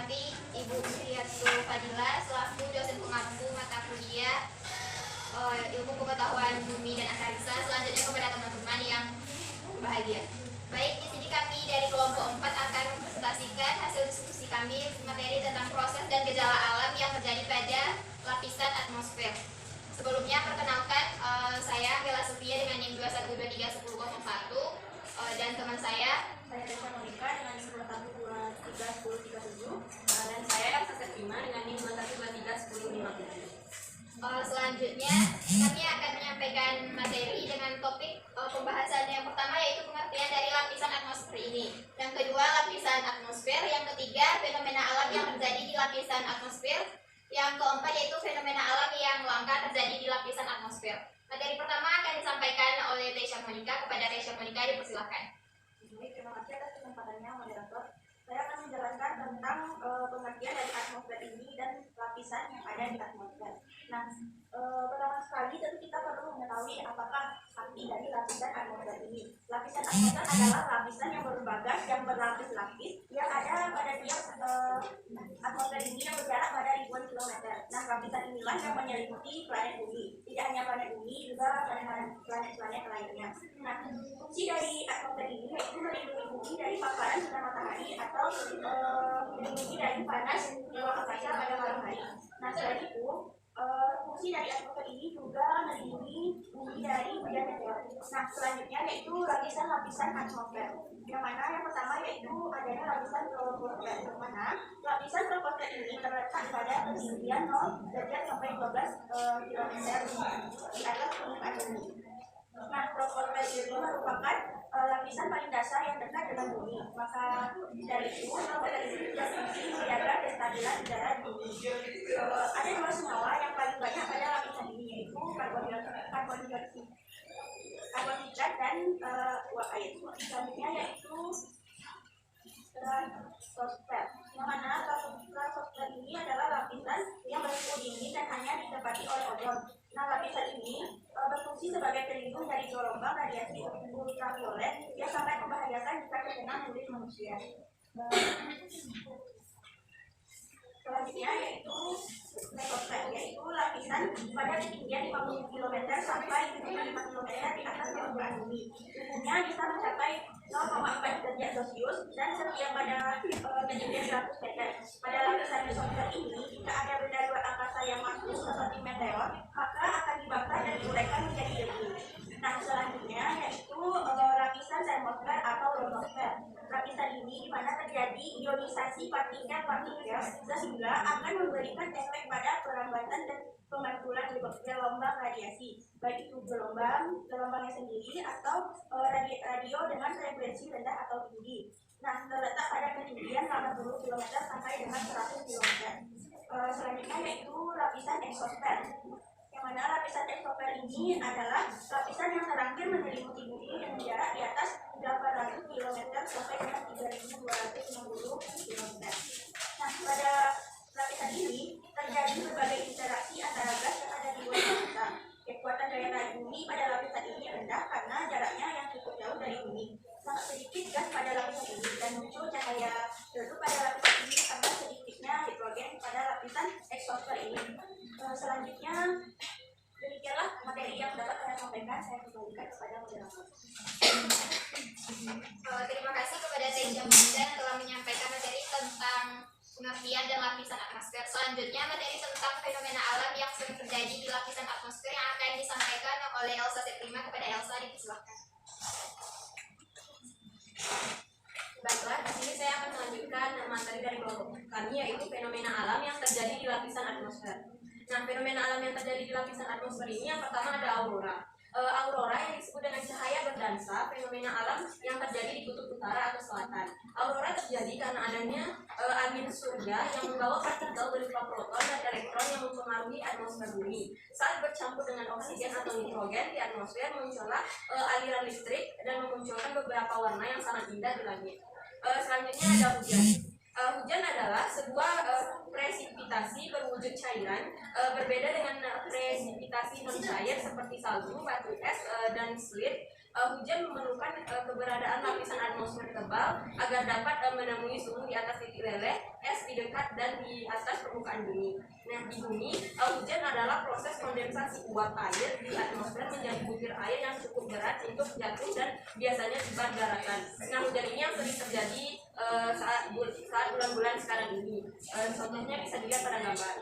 kami Ibu Sriyatul Fadila selaku dosen pengampu mata kuliah Ilmu Pengetahuan Bumi dan Antariksa. Selanjutnya kepada teman-teman yang berbahagia. Baik, di sini kami dari kelompok 4 akan mempresentasikan hasil diskusi kami materi tentang proses dan gejala alam yang terjadi pada lapisan atmosfer. Sebelumnya perkenalkan, saya Bella Sofia dengan NIM 21231001 dan teman saya Tesha Monika dengan NIM 21231037 dan saya Elsa Septima dengan NIM 21231057. Selanjutnya kami akan menyampaikan materi dengan topik pembahasan yang pertama yaitu pengertian dari lapisan atmosfer ini, yang kedua lapisan atmosfer, yang ketiga fenomena alam yang terjadi di lapisan atmosfer, yang keempat yaitu fenomena alam yang langka terjadi di lapisan atmosfer. Materi pertama akan disampaikan oleh Tesha Monika. Kepada Tesha Monika dipersilakan. Terima kasih atas kesempatannya, moderator. Saya akan menjelaskan tentang pengertian dari atmosfer ini dan lapisan yang ada di atmosfer. Nah, pertama sekali tentu kita perlu mengetahui apakah arti dari lapisan atmosfer ini. Lapisan atmosfer adalah lapisan yang berbagas, yang berlapis-lapis, yang ada pada tiap atmosfer ini yang berjarak pada ribuan kilometer. Nah, lapisan inilah yang menyelimuti planet bumi. Tidak hanya planet bumi, juga planet-planet lainnya. Nah, fungsi dari atmosfer ini yaitu melindungi bumi dari paparan sinar matahari atau melindungi dari panas di luar angkasa pada malam hari. Nah, selain itu, fungsi dari atmosfer ini juga melindungi bumi dari hujan meteor. Nah, selanjutnya yaitu lapisan-lapisan atmosfer. Yang mana yang pertama yaitu adanya lapisan troposfer. Yang mana lapisan troposfer ini terletak pada ketinggian 0 derajat sampai 12 km di atas permukaan bumi. Nah, troposfer itu merupakan lapisan paling dasar yang dekat dengan bumi. Maka dari itu, troposfer ini berfungsi menjaga kestabilan udara di bumi. Ada dua senyawa yang paling banyak pada lapisan ini, yaitu karbon dioksida dan uap air. Selanjutnya yaitu stratosfer. Yang mana stratosfer ini adalah lapisan yang bersuhu dingin dan hanya ditempati oleh ozon. Nah, lapisan ini berfungsi sebagai pelindung dari gelombang radiasi ultraviolet yang sangat membahayakan jika terkena kulit manusia. Selanjutnya yaitu mesosfer, yaitu lapisan pada ketinggian 50 km sampai 75 km di atas permukaan bumi. Suhunya bisa mencapai 0,4 derajat Celcius dan setia pada ketinggian 100 meter. Pada lapisan mesosfer ini, jika ada benda luar angkasa yang masuk seperti meteor, maka akan dibakar dan diuraikan menjadi debu. Nah, selanjutnya yaitu lapisan termosfer atau ionosfer. Lapisan ini di mana terjadi ionisasi partikel-partikel sehingga akan memberikan efek pada perlambatan dan pemantulan gelombang radiasi, baik itu gelombangnya sendiri atau radio dengan frekuensi rendah atau tinggi. Nah, terletak pada ketinggian 80 km sampai dengan 100 km. Selanjutnya yaitu lapisan eksosfer. Yang mana lapisan eksosfer ini adalah lapisan yang terakhir menyelimuti bumi dengan jarak di atas 800 km sampai dengan 3260 km. Nah, pada lapisan ini terjadi berbagai interaksi antara gas yang ada di luar angkasa. Kekuatan daya tarik bumi pada lapisan ini rendah karena jaraknya yang cukup jauh dari bumi. Sangat sedikit gas pada lapisan ini dan muncul cahaya redup pada lapisan ini karena sedikitnya hidrogen pada lapisan eksosfer ini. Selanjutnya, demikianlah materi yang dapat saya sampaikan. Saya kembalikan kepada moderator. Terima kasih kepada Tesha Monika yang telah menyampaikan materi tentang pengertian dan lapisan atmosfer. Selanjutnya materi tentang fenomena alam yang sering terjadi di lapisan atmosfer yang akan disampaikan oleh Elsa Septima. Kepada Elsa dipersilakan. Baiklah, di sini saya akan melanjutkan materi dari kelompok kami, yaitu fenomena alam yang terjadi di lapisan atmosfer. Nah, fenomena alam yang terjadi di lapisan atmosfer ini yang pertama ada aurora. Aurora yang disebut dengan cahaya berdansa, fenomena alam yang terjadi di kutub utara atau selatan. Aurora terjadi karena adanya angin surga yang membawa partikel berupa proton dan elektron yang mempengaruhi atmosfer bumi. Saat bercampur dengan oksigen atau nitrogen di atmosfer, muncullah aliran listrik dan memunculkan beberapa warna yang sangat indah di langit. Selanjutnya ada hujan. Hujan adalah sebuah presipitasi berwujud cairan, berbeda dengan presipitasi non cair seperti salju, batu es, dan slit. Hujan memerlukan keberadaan lapisan atmosfer tebal agar dapat menemui suhu di atas titik leleh, es di dekat dan di atas permukaan bumi. Nah, di bumi, hujan adalah proses kondensasi uap air di atmosfer menjadi butir air yang cukup berat untuk jatuh dan biasanya tiba di daratan. Nah, hujan ini yang sering terjadi saat bulan-bulan sekarang ini. Contohnya bisa dilihat pada gambar.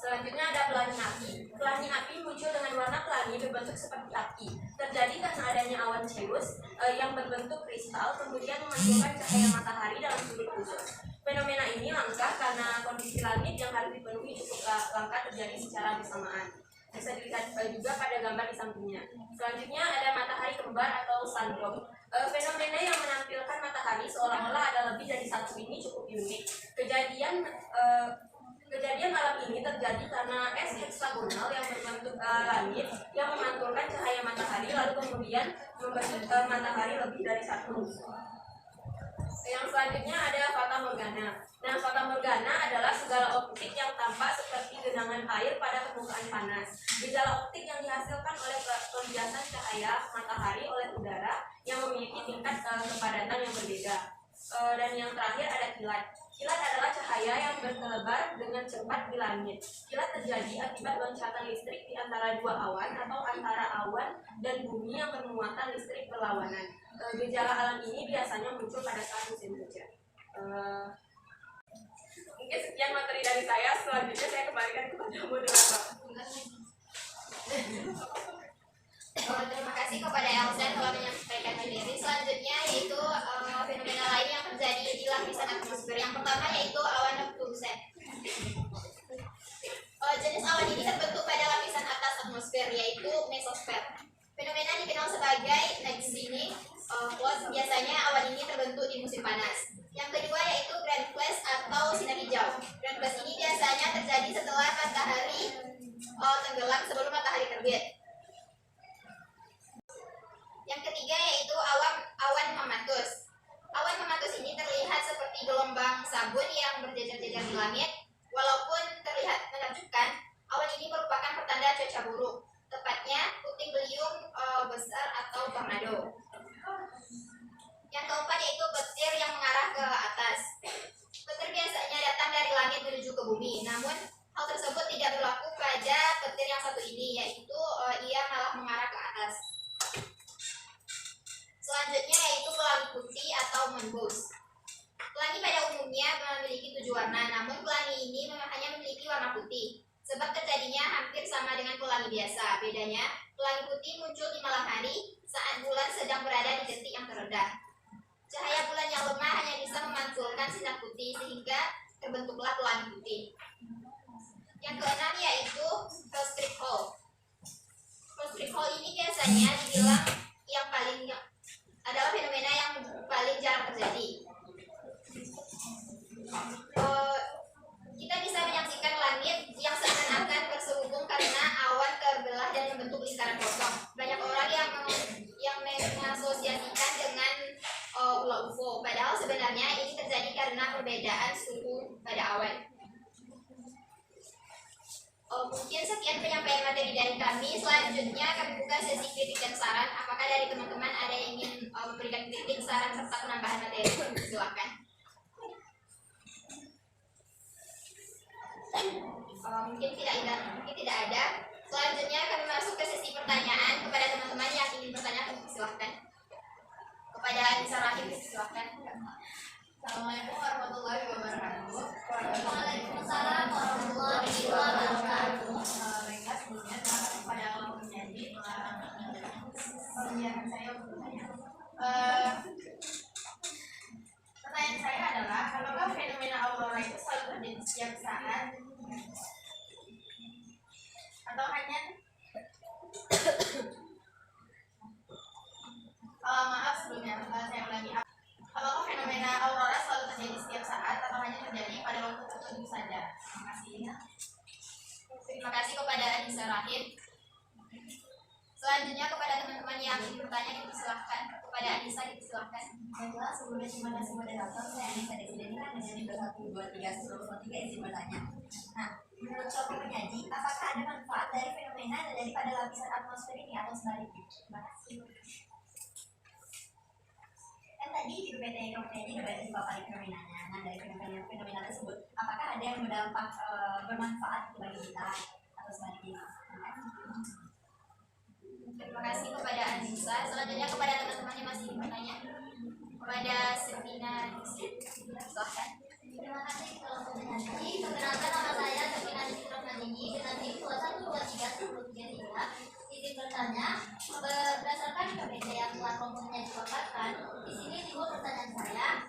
Selanjutnya ada pelangi api. Pelangi api muncul dengan warna pelangi berbentuk seperti api. Terjadi karena adanya awan cirrus yang berbentuk kristal kemudian memantulkan cahaya matahari dalam sudut khusus. Fenomena ini langka karena kondisi langit yang harus dipenuhi cukup langka terjadi secara bersamaan. Bisa dilihat juga pada gambar di sampingnya. Selanjutnya ada matahari kembar atau sundrop. Fenomena yang menampilkan matahari seolah-olah ada lebih dari satu ini cukup unik. Kejadian alam ini terjadi karena es heksagonal yang berbentuk langit yang memantulkan cahaya matahari lalu kemudian membentuk matahari lebih dari satu. Yang selanjutnya ada fata morgana. Nah, fata morgana adalah segala optik yang tampak seperti genangan air pada permukaan panas. Gejala optik yang dihasilkan oleh pembiasan cahaya matahari oleh udara yang memiliki tingkat kepadatan yang berbeda. Dan yang terakhir ada kilat. Kilat adalah cahaya yang berkelebar dengan cepat di langit. Kilat terjadi akibat loncatan listrik di antara dua awan atau antara awan dan bumi yang bermuatan listrik berlawanan. Gejala alam ini biasanya muncul pada saat musim hujan. Mungkin sekian materi dari saya. Selanjutnya saya kembalikan kepada moderator. Terima kasih kepada Elsa telah menyampaikan materi. Selanjutnya yaitu fenomena lain yang terjadi di lapisan atmosfer. Yang pertama yaitu awan nocturne. Jenis awan ini terbentuk pada lapisan atas atmosfer yaitu mesosfer. Fenomena dikenal sebagai night shining cloud. Biasanya awan ini terbentuk di musim panas. Yang kedua yaitu grand flash atau sinar hijau. Grand flash ini biasanya terjadi setelah matahari tenggelam sebelum matahari terbit. Yang ketiga yaitu awan hematus. Awan hematus ini terlihat seperti gelombang sabun yang berjejer-jejer di langit. Walaupun terlihat menakjubkan, awan ini merupakan pertanda cuaca buruk, tepatnya puting beliung besar atau tornado. Yang keempat yaitu petir yang mengarah ke atas. Petir biasanya datang dari langit menuju ke bumi, namun hal tersebut tidak berlaku pada petir yang satu ini, yaitu ia malah mengarah ke atas. Selanjutnya yaitu pelangi putih atau moonbows. Pelangi pada umumnya memiliki 7 warna, namun pelangi ini hanya memiliki warna putih. Sebab terjadinya hampir sama dengan pelangi biasa. Bedanya, pelangi putih muncul di malam hari saat bulan sedang berada di titik yang terendah. Cahaya bulan yang lemah hanya bisa memantulkan sinar putih sehingga terbentuklah pelangi putih. Yang keenam yaitu Rostrip Hole. Rostrip Hole ini biasanya dibilang yang paling adalah fenomena yang paling jarang terjadi. Kita bisa menyaksikan langit yang seakan-akan berselubung karena awan terbelah dan membentuk lingkaran kosong. Banyak orang yang mengasosiasikan dengan ular UFO, padahal sebenarnya ini terjadi karena perbedaan suhu pada awan. Mungkin sekian penyampaian materi dari kami. Selanjutnya kami buka sesi kritik dan saran. Apakah dari teman-teman ada yang ingin memberikan kritik, saran, serta penambahan materi? Silakan. Mungkin tidak ada. Selanjutnya kami masuk ke sesi pertanyaan. Kepada teman-teman yang ingin bertanya, silakan. Kepada Anissa Rahim, silakan. Assalamualaikum warahmatullahi wabarakatuh. Waalaikumsalam warahmatullahi wabarakatuh. Baiklah, sebelumnya terima kasih kepada Allah penyanyi perbiakan saya untuk bertanya. Pertanyaan saya adalah, apakah fenomena aurora itu selalu terjadi setiap saat atau hanya maaf sebelumnya saya ulangi. Apakah fenomena aurora selalu terjadi setiap saat atau hanya terjadi pada waktu tertentu saja? Terima kasih. Terima kasih kepada Anissa Rahim. Selanjutnya kepada teman-teman yang ingin bertanya, dipersilahkan. Kepada Anissa, dipersilahkan. Baiklah, sebelumnya terima kasih moderator. Saya Anissa Desidenikan dengan NIM 123 izin bertanya. Nah, menurut kelompok penyaji, apakah ada manfaat dari fenomena daripada lapisan atmosfer ini atau sebaliknya? Terima kasih. tadi di PPT ini udah beberapa fenomenanya. Nah, dari fenomena tersebut, apakah ada yang berdampak bermanfaat bagi kita atau sebaliknya? Terima kasih kepada Anissa. Selanjutnya kepada teman-teman yang masih bertanya. Kepada Septina, silahkan. Terima kasih kelompok penyanyi. Perkenalkan nama saya Septina Nisrahmadini dengan NIM 21231033. Izin bertanya, berdasarkan PPT yang telah kelompoknya dipaparkan, di sini timbul pertanyaan saya,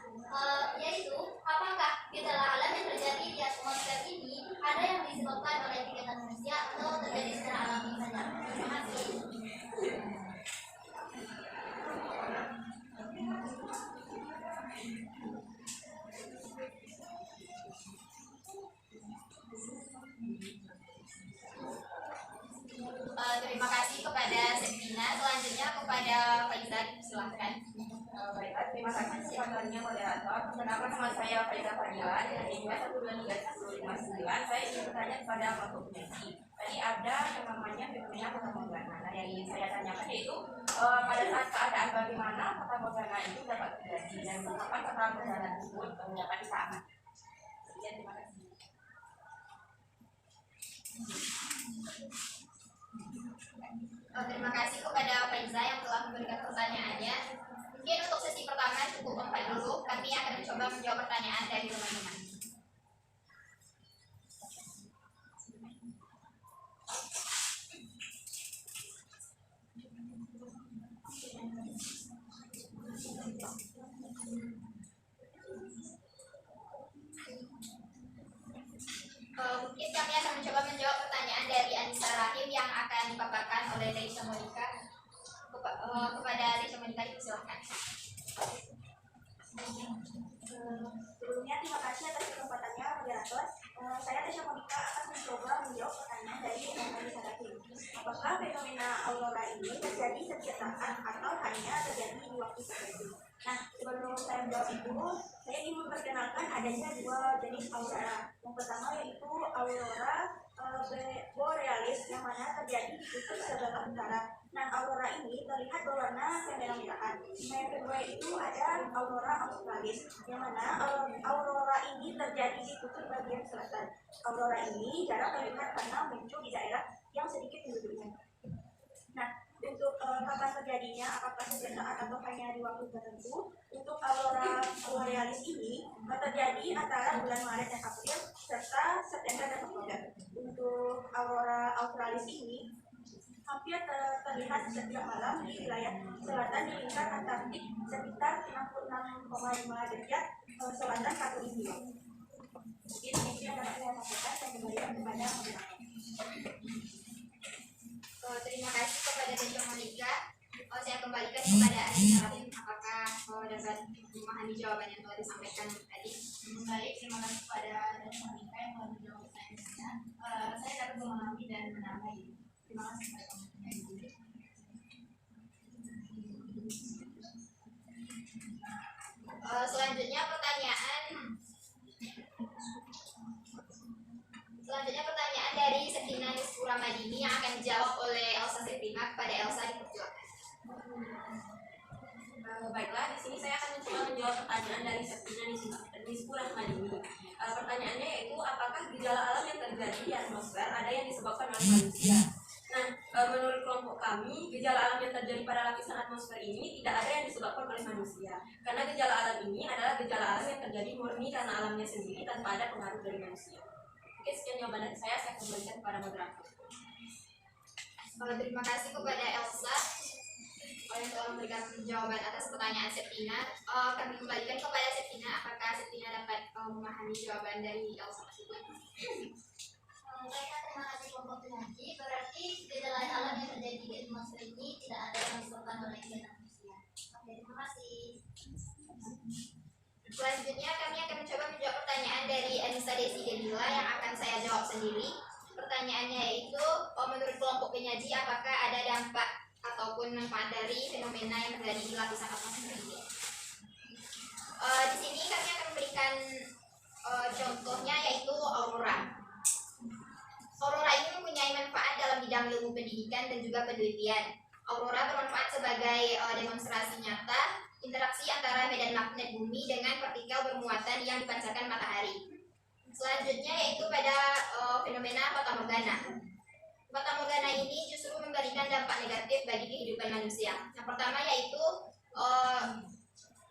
yaitu apakah gejala alam yang terjadi di atmosfer ini ada yang disebabkan oleh kegiatan manusia atau terjadi secara alami saja? Terima kasih. Terima kasih kepada Septina. Selanjutnya kepada Faizal, silahkan. Baiklah, terima kasih kepada moderator. Perkenalkan nama saya Faizal Fadila dari NIM 1231059. Saya ingin bertanya kepada kelompok penyanyi. Tadi ada yang namanya fenomena fata morgana. Nah, yang ingin saya tanyakan yaitu pada saat keadaan bagaimana fata morgana itu dapat terjadi dan kapan fata morgana tersebut dapat disahkan. Sekian, terima kasih. Terima kasih kepada Faiza yang telah memberikan pertanyaannya. Mungkin untuk sesi pertama cukup 4 dulu. Kami akan mencoba menjawab pertanyaan dari teman-teman. Mungkin kami akan mencoba menjawab pertanyaan dari Anissa Rahim yang akan dipaparkan oleh Leisha Monika. Kepada Leisha Monika, silakan. Sebelumnya terima kasih atas kesempatannya moderator. Saya Tesha Monika akan mencoba menjawab pertanyaan dari Anissa Rahim. Apakah fenomena aurora ini terjadi setiap saat atau hanya terjadi di waktu tertentu? Nah, sebelum saya menjawab itu, saya ingin memperkenalkan adanya dua jenis aurora. Yang pertama yaitu aurora borealis yang mana terjadi di kutub sebelah utara. Nah, aurora ini terlihat berwarna kemerah-merahan. Yang kedua itu ada aurora australis yang mana aurora ini terjadi di kutub bagian selatan. Aurora ini jarang terlihat karena muncul di daerah yang sedikit penduduknya. Nah, untuk kapan terjadinya, apakah setiap saat atau hanya di waktu tertentu? Untuk aurora borealis ini terjadi antara bulan Maret dan April serta September dan Oktober. Untuk aurora australis ini hampir terlihat setiap malam di wilayah selatan di lingkar Antartik sekitar 66,5 derajat selatan Katulistiwa. Mungkin itu yang dapat saya sampaikan. Saya kembalikan kepada moderator. Terima kasih kepada Tesha Monika. Saya kembalikan kepada Anissa Rahim. Apakah dapat memahami jawaban yang telah disampaikan tadi? Baik, terima kasih kepada Tesha Monika yang telah menjawab pertanyaan saya. Saya dapat memahami dan menambah ini. Terima kasih kepada teman-teman. Selanjutnya pertanyaan dari Septina Nisrahmadini yang akan dijawab oleh Elsa Septina. Kepada Elsa, dipersilakan. Baiklah, di sini saya akan mencoba menjawab pertanyaan dari Septina Nisrahmadini. Pertanyaannya yaitu apakah gejala alam yang terjadi di atmosfer ada yang disebabkan oleh manusia? Nah, menurut kelompok kami, gejala alam yang terjadi pada lapisan atmosfer ini tidak ada yang disebabkan oleh manusia. Karena gejala alam ini adalah gejala alam yang terjadi murni karena alamnya sendiri tanpa ada pengaruh dari manusia. Oke, sekian jawaban dari saya kembalikan kepada moderator. Terima kasih kepada Elsa yang telah memberikan jawaban atas pertanyaan Septina. Kami kembalikan kepada Septina. Apakah Septina dapat memahami jawaban dari Elsa tersebut? Baiklah, terima kasih kelompok penyanyi. Berarti gejala alam yang terjadi di atmosfer ini tidak ada yang disebabkan oleh kegiatan manusia. Oke, terima kasih. Selanjutnya kami akan mencoba menjawab pertanyaan dari Anissa Desi Denila yang akan saya jawab sendiri. Pertanyaannya yaitu, menurut kelompok penyaji apakah ada dampak ataupun manfaat dari fenomena yang terjadi di lapisan atmosfer ini? Di sini kami akan memberikan contohnya yaitu aurora. Aurora ini mempunyai manfaat dalam bidang ilmu pendidikan dan juga penelitian. Aurora bermanfaat sebagai demonstrasi nyata interaksi antara medan magnet bumi dengan partikel bermuatan yang dipancarkan matahari. Selanjutnya yaitu pada fenomena fatamorgana. Fatamorgana ini justru memberikan dampak negatif bagi kehidupan manusia. Yang pertama yaitu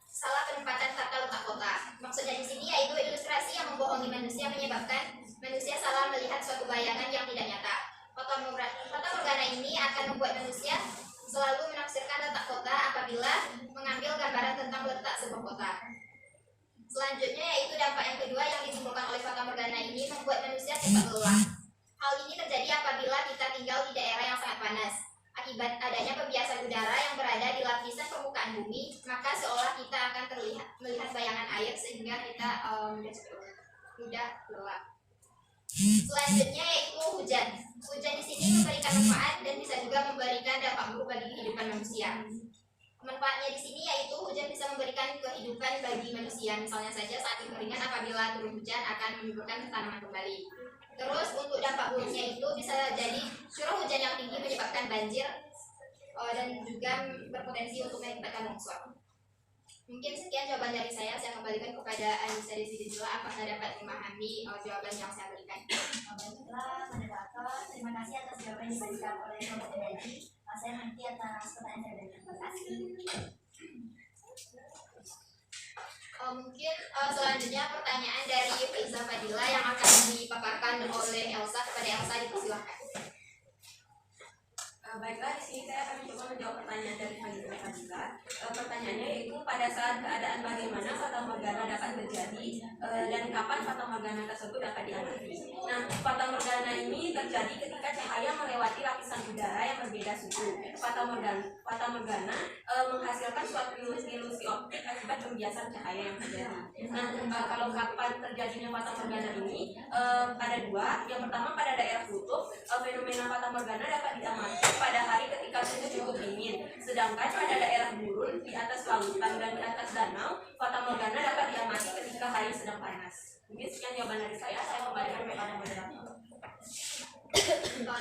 salah penempatan tata letak kota. Maksudnya di sini yaitu ilustrasi yang membohongi manusia menyebabkan manusia salah melihat suatu bayangan yang tidak nyata. Fatamorgana ini akan membuat manusia selalu menafsirkan letak kota apabila mengambil gambaran tentang letak sebuah kota. Selanjutnya yaitu dampak yang kedua yang ditimbulkan oleh fatamorgana ini membuat manusia cepat lelah. Hal ini terjadi apabila kita tinggal di daerah yang sangat panas. Akibat adanya pembiasan udara yang berada di lapisan permukaan bumi, maka seolah kita akan melihat bayangan air sehingga kita mudah lelah. Selanjutnya yaitu hujan. Hujan di sini memberikan manfaat dan bisa juga memberikan dampak buruk bagi kehidupan manusia. Manfaatnya di sini yaitu hujan bisa memberikan kehidupan bagi manusia. Misalnya saja saat kekeringan apabila turun hujan akan menimbulkan tanaman kembali. Terus untuk dampak buruknya itu bisa jadi curah hujan yang tinggi menyebabkan banjir dan juga berpotensi untuk mengakibatkan longsor. Mungkin sekian jawaban dari saya kembalikan kepada Anissa Desidila. Apakah dapat memahami jawaban yang saya berikan? Baiklah, moderator, terima kasih atas jawaban yang diberikan oleh kelompok Dedi. Saya nanti atas pertanyaan saya berikan. Terima kasih. Mungkin selanjutnya pertanyaan dari Faiza Fadila yang akan dipaparkan oleh Elsa. Kepada Elsa dipersilahkan. Baiklah, di sini saya akan mencoba menjawab pertanyaan dari Faiza Fadila. Pertanyaannya yaitu pada saat keadaan bagaimana fatamorgana dapat terjadi dan kapan fatamorgana tersebut dapat diamati. Nah, fatamorgana ini terjadi ketika cahaya melewati lapisan udara yang berbeda suhu. Fatamorgana menghasilkan suatu ilusi optik akibat pembiasan cahaya yang terjadi. Nah, kalau kapan terjadinya fatamorgana ini ada dua. Yang pertama pada daerah kutub, fenomena fatamorgana dapat diamati pada hari ketika suhu cukup dingin. Sedangkan pada daerah gurun di atas lautan dan di atas danau, fatamorgana dapat diamati ketika hari sedang panas. Mungkin sekian jawaban dari saya kembalikan kepada moderator.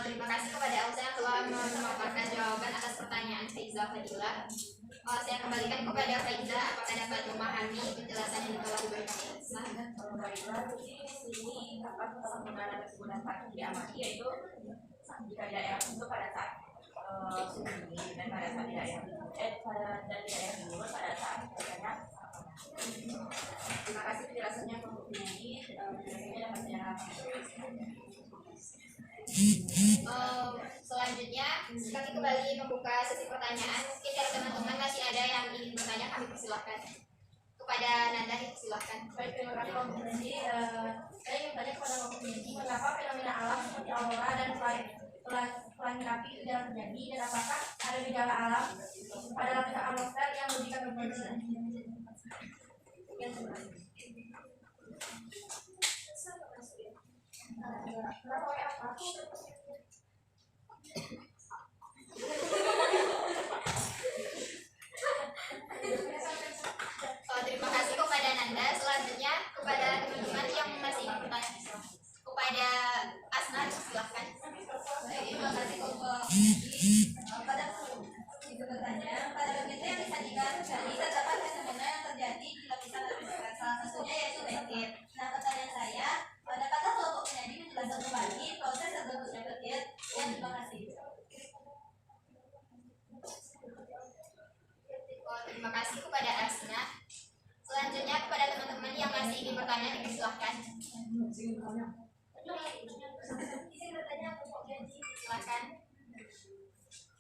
Terima kasih kepada Elsa yang telah memaparkan jawaban atas pertanyaan Faiza Fadila. Saya kembalikan kepada Faiza, apakah dapat memahami penjelasan yang telah diberikan Elsa? Baiklah, di sini kapan fatamorgana tersebut dapat diamati yaitu jika di daerah itu pada saat suhu dingin dan pada saat di daerah gurun pada saat cuacanya. Terima kasih penjelasannya untuk ini. Penjelasannya dapat secara selanjutnya kami kembali membuka sesi pertanyaan. Mungkin dari teman-teman masih ada yang ingin bertanya, kami persilahkan. Kepada Nanda dipersilahkan. Baik, terima kasih Pak Budi. Saya ingin tanya kepada Pak Budi, mengapa fenomena alam seperti aurora dan pelangi api itu jarang terjadi, dan apakah ada gejala alam pada lapisan atmosfer yang memberikan berpotensi? Terima kasih kepada Nanda. Selanjutnya kepada teman-teman yang masih ingin bertanya, kepada Asna silahkan. Terima kasih pada bertanya pada begitu yang disajikan tadi terdapat fenomena yang terjadi di lapisan atmosfer, salah satunya yaitu petir. Nah, pertanyaan saya, dapatkah kelompok penyaji menjelaskan kembali proses terbentuknya petir? Ya, terima kasih. Terima kasih kepada Asna. Selanjutnya kepada teman-teman yang masih ingin bertanya dipersilahkan. Silahkan.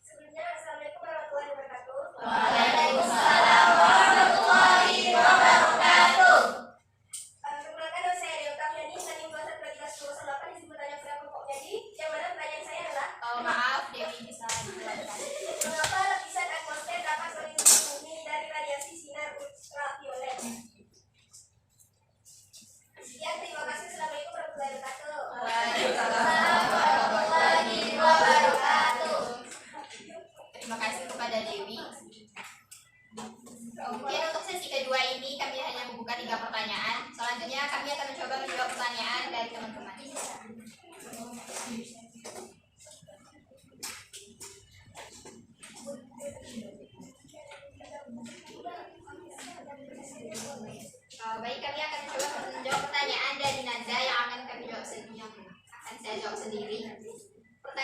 Sebelumnya, Assalamualaikum warahmatullahi wabarakatuh. Waalaikumsalam warahmatullahi wabarakatuh. Perkenalkan, nama saya Delta Fiani, Saning 21 di sebutannya kelompok jadi. Yang mana pertanyaan saya adalah, Maaf, Dewi bisa dijelaskan. mengapa lapisan atmosfer dapat melindungi bumi dari radiasi sinar ultraviolet? Sekian, terima kasih. Assalamualaikum warahmatullahi wabarakatuh. Waalaikumsalam warahmatullahi wabarakatuh. Terima kasih kepada Dewi. Mungkin untuk sesi kedua ini kami hanya membuka 3 pertanyaan. Selanjutnya kami akan mencoba menjawab pertanyaan dari teman-teman.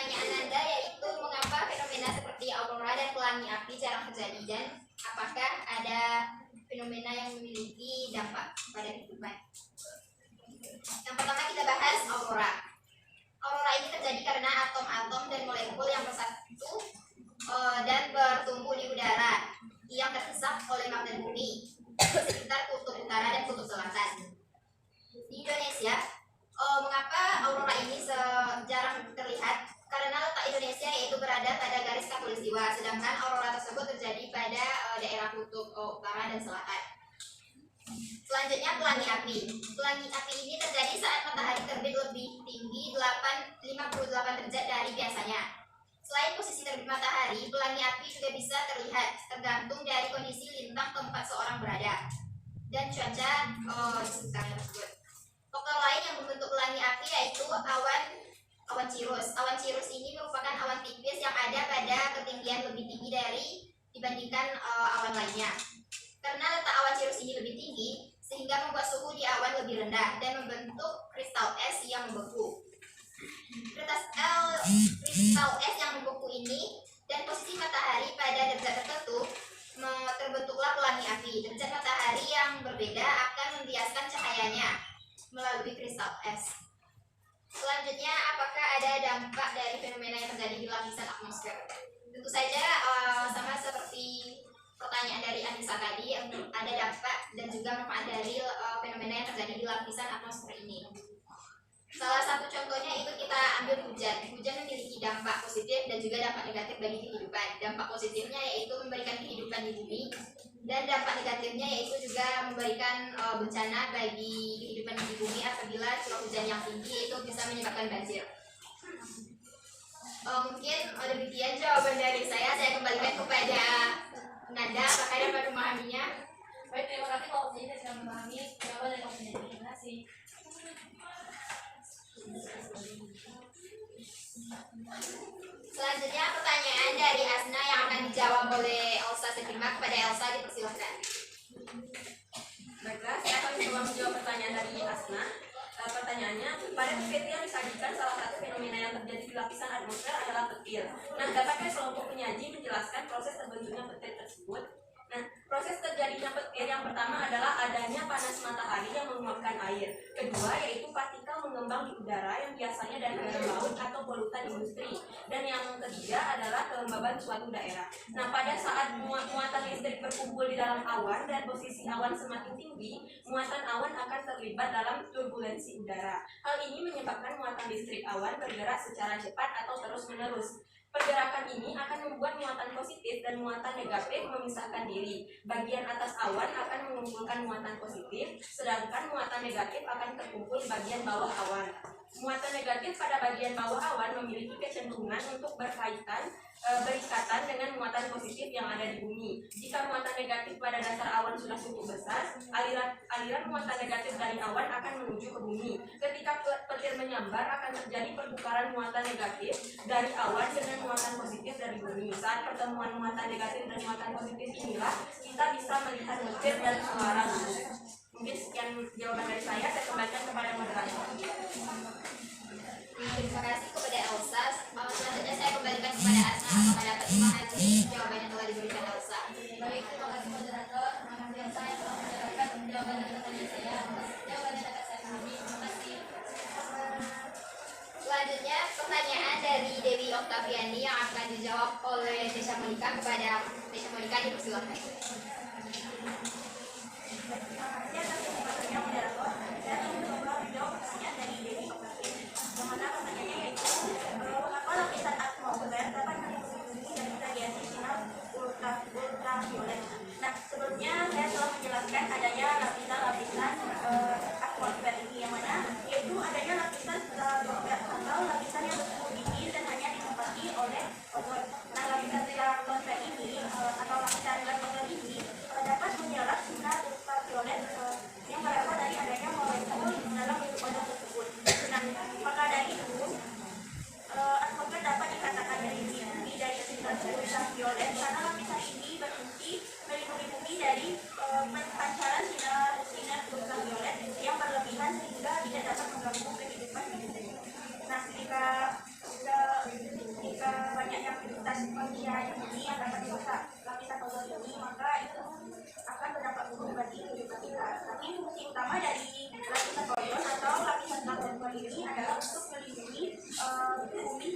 pertanyaan Anda yaitu mengapa fenomena seperti aurora dan pelangi api jarang terjadi dan apakah ada fenomena yang memiliki dampak pada kehidupan. Yang pertama kita bahas aurora. Aurora ini terjadi karena atom-atom dan molekul yang bersatu dan bertumbuh di udara yang terhisap oleh magnet bumi di sekitar kutub utara dan kutub selatan. Di Indonesia, mengapa aurora ini jarang terlihat? Karena letak Indonesia yaitu berada pada garis khatulistiwa, sedangkan aurora tersebut terjadi pada daerah kutub utara dan selatan. Selanjutnya pelangi api. Pelangi api ini terjadi saat matahari terbit lebih tinggi 58 derajat dari biasanya. Selain posisi terbit matahari, pelangi api juga bisa terlihat tergantung dari kondisi lintang tempat seorang berada dan cuaca di sekitarnya tersebut. Faktor lain yang membentuk pelangi api yaitu awan cirrus. Awan cirrus ini merupakan awan tipis yang ada pada ketinggian lebih tinggi dibandingkan awan lainnya. Karena letak awan cirrus ini lebih tinggi, sehingga membuat suhu di awan lebih rendah dan membentuk kristal es yang membeku. Kristal es yang membeku ini dan posisi matahari pada derajat tertentu terbentuklah pelangi api. Derajat matahari yang berbeda akan membiaskan cahayanya melalui kristal es. Selanjutnya, apakah ada dampak dari fenomena yang terjadi di lapisan atmosfer? Tentu saja sama seperti pertanyaan dari Anissa tadi, ada dampak dan juga manfaat dari fenomena yang terjadi di lapisan atmosfer ini. Salah satu contohnya itu kita ambil hujan. Hujan memiliki dampak positif dan juga dampak negatif bagi kehidupan. Dampak positifnya yaitu memberikan kehidupan di bumi, dan dampak negatifnya yaitu juga memberikan bencana bagi kehidupan di bumi apabila curah hujan yang tinggi itu bisa menyebabkan banjir. Mungkin demikian jawaban dari saya kembalikan kepada Nanda, apakah dapat memahaminya? Baik, terima kasih Pak Uji sudah memahami jawaban dari opini. Terima kasih. Selanjutnya pertanyaan dari Asna yang akan dijawab oleh Elsa Sekirma. Kepada Elsa dipersilakan. Baiklah, saya akan mencoba menjawab pertanyaan dari Asna. Pertanyaannya, pada PPT yang disajikan salah satu fenomena yang terjadi di lapisan atmosfer adalah petir. Nah, dapatkah kelompok penyaji menjelaskan proses terbentuknya petir tersebut? Nah, proses terjadinya petir yang pertama adalah adanya panas matahari yang menguapkan air. Kedua, yaitu partikel mengembang di udara yang biasanya dari garam laut atau polutan industri. Dan yang ketiga adalah kelembaban suatu daerah. Nah, pada saat muatan listrik berkumpul di dalam awan dan posisi awan semakin tinggi, muatan awan akan terlibat dalam turbulensi udara. Hal ini menyebabkan muatan listrik awan bergerak secara cepat atau terus-menerus. Pergerakan ini akan membuat muatan positif dan muatan negatif memisahkan diri. Bagian atas awan akan mengumpulkan muatan positif, sedangkan muatan negatif akan terkumpul di bagian bawah awan. Muatan negatif pada bagian bawah awan memiliki kecenderungan untuk berikatan dengan muatan positif yang ada di bumi. Jika muatan negatif pada dasar awan sudah cukup besar, aliran muatan negatif dari awan akan menuju ke bumi. Ketika petir menyambar, akan terjadi pertukaran muatan negatif dari awan dengan muatan positif dari bumi. Saat pertemuan muatan negatif dan muatan positif inilah kita bisa melihat petir dan suara gunung. Mungkin sekian jawaban dari saya kembalikan kepada moderator. Terima kasih kepada Elsa. Selanjutnya saya kembalikan kepada Asna. Apakah dapat memahami jawaban yang telah diberikan Elsa? Baik, terima kasih moderator. Terima kasih yang saya telah menjelaskan jawaban dari pertanyaan saya. Jawabannya dapat saya pahami. Terima kasih. Selanjutnya pertanyaan dari Dewi Oktaviani yang akan dijawab oleh Desya Monika. Kepada Desya Monika dipersilakan. Nah, sebelumnya saya telah menjelaskan adanya lapisan-lapisan atmosfer ini, yang mana yaitu adanya lapisan stratosfer atau lapisan yang bersuhu dingin dan hanya ditempati oleh ozon. Nah, lapisan stratosfer ini atau lapisan stratosfer ini fungsi utama dari lapisan ozon atau lapisan karbon ini adalah untuk melindungi bumi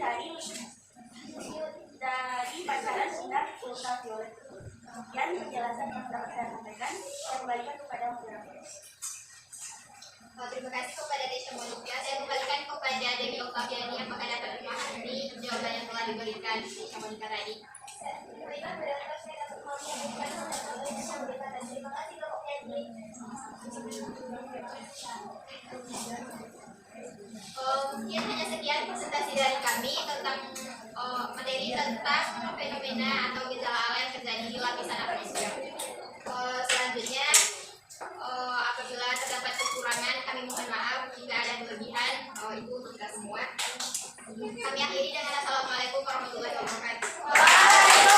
dari pancaran sinar ultraviolet. Sekian penjelasan yang dapat saya sampaikan. Saya kembalikan kepada moderator. Terima kasih kepada Desya Molukya. Saya kembalikan kepada Dewi Oktaviani. Apakah dapat memahami jawaban yang telah diberikan Desya Molukya tadi? Mungkin hanya sekian presentasi dari kami tentang materi tentang fenomena atau gejala alam yang terjadi di lapisan atmosfer. Selanjutnya, apabila terdapat kekurangan, kami mohon maaf. Jika ada kelebihan, itu untuk kita semua. Kami akhiri dengan assalamualaikum warahmatullahi wabarakatuh.